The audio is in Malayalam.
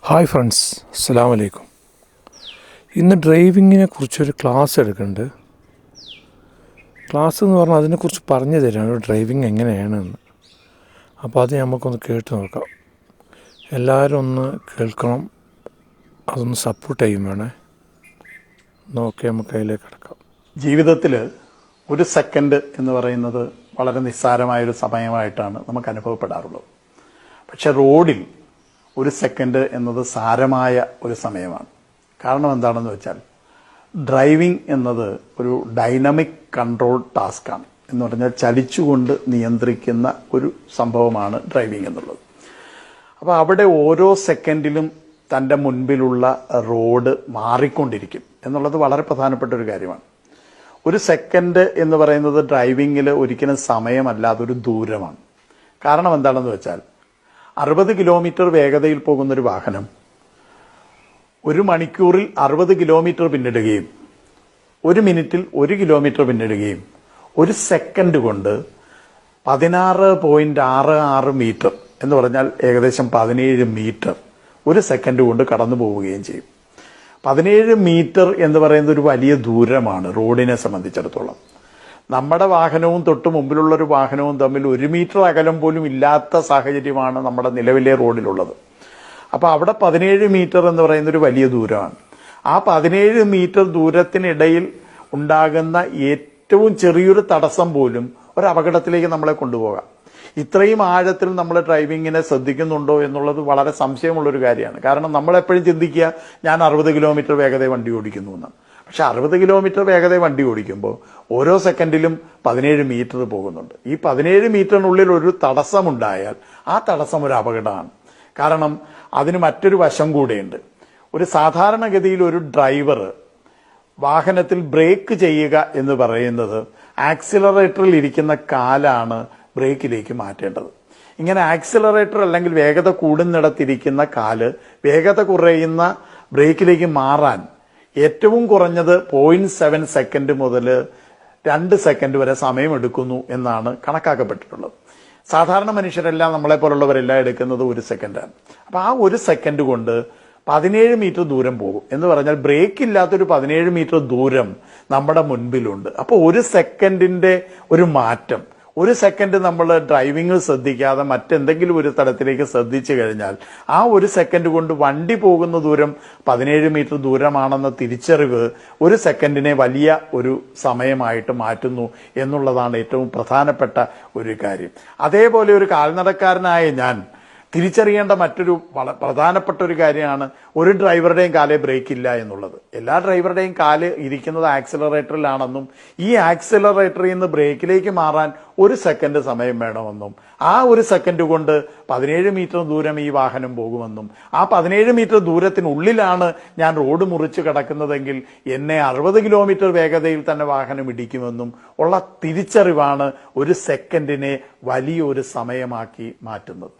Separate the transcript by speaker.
Speaker 1: ഹായ് ഫ്രണ്ട്സ്, അസ്സലാമു അലൈക്കും. ഇന്ന് ഡ്രൈവിങ്ങിനെ കുറിച്ചൊരു ക്ലാസ് എടുക്കുന്നുണ്ട്. ക്ലാസ് എന്ന് പറഞ്ഞാൽ അതിനെക്കുറിച്ച് പറഞ്ഞു തരാണ്, ഡ്രൈവിങ് എങ്ങനെയാണെന്ന്. അപ്പോൾ അത് നമുക്കൊന്ന് കേട്ട് നോക്കാം. എല്ലാവരും ഒന്ന് കേൾക്കണം, അതൊന്ന് സപ്പോർട്ട് ചെയ്യും വേണേ. നോക്കി നമുക്ക് അതിലേക്ക് കിടക്കാം.
Speaker 2: ജീവിതത്തിൽ ഒരു സെക്കൻഡ് എന്ന് പറയുന്നത് വളരെ നിസ്സാരമായൊരു സമയമായിട്ടാണ് നമുക്ക് അനുഭവപ്പെടാറുള്ളത്. പക്ഷെ റോഡിൽ ഒരു സെക്കൻഡ് എന്നത് സാരമായ ഒരു സമയമാണ്. കാരണം എന്താണെന്ന് വെച്ചാൽ, ഡ്രൈവിംഗ് എന്നത് ഒരു ഡൈനാമിക് കൺട്രോൾ ടാസ്ക്കാണ്. എന്ന് പറഞ്ഞാൽ ചലിച്ചുകൊണ്ട് നിയന്ത്രിക്കുന്ന ഒരു സംഭവമാണ് ഡ്രൈവിംഗ് എന്നുള്ളത്. അപ്പോൾ അവിടെ ഓരോ സെക്കൻഡിലും തൻ്റെ മുൻപിലുള്ള റോഡ് മാറിക്കൊണ്ടിരിക്കും എന്നുള്ളത് വളരെ പ്രധാനപ്പെട്ട ഒരു കാര്യമാണ്. ഒരു സെക്കൻഡ് എന്ന് പറയുന്നത് ഡ്രൈവിങ്ങിൽ ഒരിക്കലും സമയമല്ലാതൊരു ദൂരമാണ്. കാരണം എന്താണെന്ന് വെച്ചാൽ, 60 കിലോമീറ്റർ വേഗതയിൽ പോകുന്നൊരു വാഹനം ഒരു മണിക്കൂറിൽ 60 കിലോമീറ്റർ പിന്നിടുകയും 1 മിനിറ്റിൽ 1 കിലോമീറ്റർ പിന്നിടുകയും ഒരു സെക്കൻഡ് കൊണ്ട് 16.66 മീറ്റർ എന്ന് പറഞ്ഞാൽ ഏകദേശം 17 മീറ്റർ ഒരു സെക്കൻഡ് കൊണ്ട് കടന്നു പോവുകയും ചെയ്യും. 17 മീറ്റർ എന്ന് പറയുന്നത് ഒരു വലിയ ദൂരമാണ് റോഡിനെ സംബന്ധിച്ചിടത്തോളം. നമ്മുടെ വാഹനവും തൊട്ട് മുമ്പിലുള്ളൊരു വാഹനവും തമ്മിൽ 1 മീറ്റർ അകലം പോലും ഇല്ലാത്ത സാഹചര്യമാണ് നമ്മുടെ നിലവിലെ റോഡിലുള്ളത്. അപ്പോൾ അവിടെ 17 മീറ്റർ എന്ന് പറയുന്ന ഒരു വലിയ ദൂരമാണ്. ആ 17 മീറ്റർ ദൂരത്തിനിടയിൽ ഉണ്ടാകുന്ന ഏറ്റവും ചെറിയൊരു തടസ്സം പോലും ഒരു അപകടത്തിലേക്ക് നമ്മളെ കൊണ്ടുപോകാം. ഇത്രയും ആഴത്തിൽ നമ്മൾ ഡ്രൈവിങ്ങിനെ ശ്രദ്ധിക്കുന്നുണ്ടോ എന്നുള്ളത് വളരെ സംശയമുള്ളൊരു കാര്യമാണ്. കാരണം നമ്മളെപ്പോഴും ചിന്തിക്കുക, ഞാൻ 60 കിലോമീറ്റർ വേഗത വണ്ടി ഓടിക്കുന്നു എന്നാണ്. പക്ഷെ 60 കിലോമീറ്റർ വേഗത വണ്ടി ഓടിക്കുമ്പോൾ ഓരോ സെക്കൻഡിലും 17 മീറ്റർ പോകുന്നുണ്ട്. ഈ 17 മീറ്ററിനുള്ളിൽ ഒരു തടസ്സമുണ്ടായാൽ ആ തടസ്സം ഒരു അപകടമാണ്. കാരണം അതിന് മറ്റൊരു വശം കൂടെയുണ്ട്. ഒരു സാധാരണഗതിയിൽ ഒരു ഡ്രൈവർ വാഹനത്തിൽ ബ്രേക്ക് ചെയ്യുക എന്ന് പറയുന്നത് ആക്സിലറേറ്ററിൽ ഇരിക്കുന്ന കാലാണ് ബ്രേക്കിലേക്ക് മാറ്റേണ്ടത്. ഇങ്ങനെ ആക്സിലറേറ്റർ അല്ലെങ്കിൽ വേഗത കൂടുന്നിടത്തിരിക്കുന്ന കാല് വേഗത കുറയുന്ന ബ്രേക്കിലേക്ക് മാറാൻ ഏറ്റവും കുറഞ്ഞത് 0.7 സെക്കൻഡ് മുതൽ 2 സെക്കൻഡ് വരെ സമയമെടുക്കുന്നു എന്നാണ് കണക്കാക്കപ്പെട്ടിട്ടുള്ളത്. സാധാരണ മനുഷ്യരെല്ലാം, നമ്മളെ പോലുള്ളവരെല്ലാം എടുക്കുന്നത് 1 സെക്കൻഡാണ്. അപ്പൊ ആ 1 സെക്കൻഡ് കൊണ്ട് 17 മീറ്റർ ദൂരം പോകും എന്ന് പറഞ്ഞാൽ ബ്രേക്ക് ഇല്ലാത്തൊരു 17 മീറ്റർ ദൂരം നമ്മുടെ മുൻപിലുണ്ട്. അപ്പോൾ 1 സെക്കൻഡിന്റെ ഒരു മാറ്റം, 1 സെക്കൻഡ് നമ്മൾ ഡ്രൈവിംഗിൽ ശ്രദ്ധിക്കാതെ മറ്റെന്തെങ്കിലും ഒരു തലത്തിലേക്ക് ശ്രദ്ധിച്ചു കഴിഞ്ഞാൽ ആ 1 സെക്കൻഡ് കൊണ്ട് വണ്ടി പോകുന്ന ദൂരം 17 മീറ്റർ ദൂരമാണെന്ന തിരിച്ചറിവ് 1 സെക്കൻഡിനെ വലിയ ഒരു സമയമായിട്ട് മാറ്റുന്നു എന്നുള്ളതാണ് ഏറ്റവും പ്രധാനപ്പെട്ട ഒരു കാര്യം. അതേപോലെ ഒരു കാൽനടക്കാരനായ ഞാൻ തിരിച്ചറിയേണ്ട മറ്റൊരു പ്രധാനപ്പെട്ട ഒരു കാര്യമാണ്, ഒരു ഡ്രൈവറുടെയും കാലേ ബ്രേക്ക് ഇല്ല എന്നുള്ളത്. എല്ലാ ഡ്രൈവറുടെയും കാല് ഇരിക്കുന്നത് ആക്സിലറേറ്ററിലാണെന്നും ഈ ആക്സിലറേറ്ററിൽ നിന്ന് ബ്രേക്കിലേക്ക് മാറാൻ 1 സെക്കൻഡ് സമയം വേണമെന്നും ആ 1 സെക്കൻഡ് കൊണ്ട് 17 മീറ്റർ ദൂരം ഈ വാഹനം പോകുമെന്നും ആ 17 മീറ്റർ ദൂരത്തിനുള്ളിലാണ് ഞാൻ റോഡ് മുറിച്ച് കിടക്കുന്നതെങ്കിൽ എന്നെ 60 കിലോമീറ്റർ വേഗതയിൽ തന്നെ വാഹനം ഇടിക്കുമെന്നും ഉള്ള തിരിച്ചറിവാണ് 1 സെക്കൻഡിനെ വലിയൊരു സമയമാക്കി മാറ്റുന്നത്.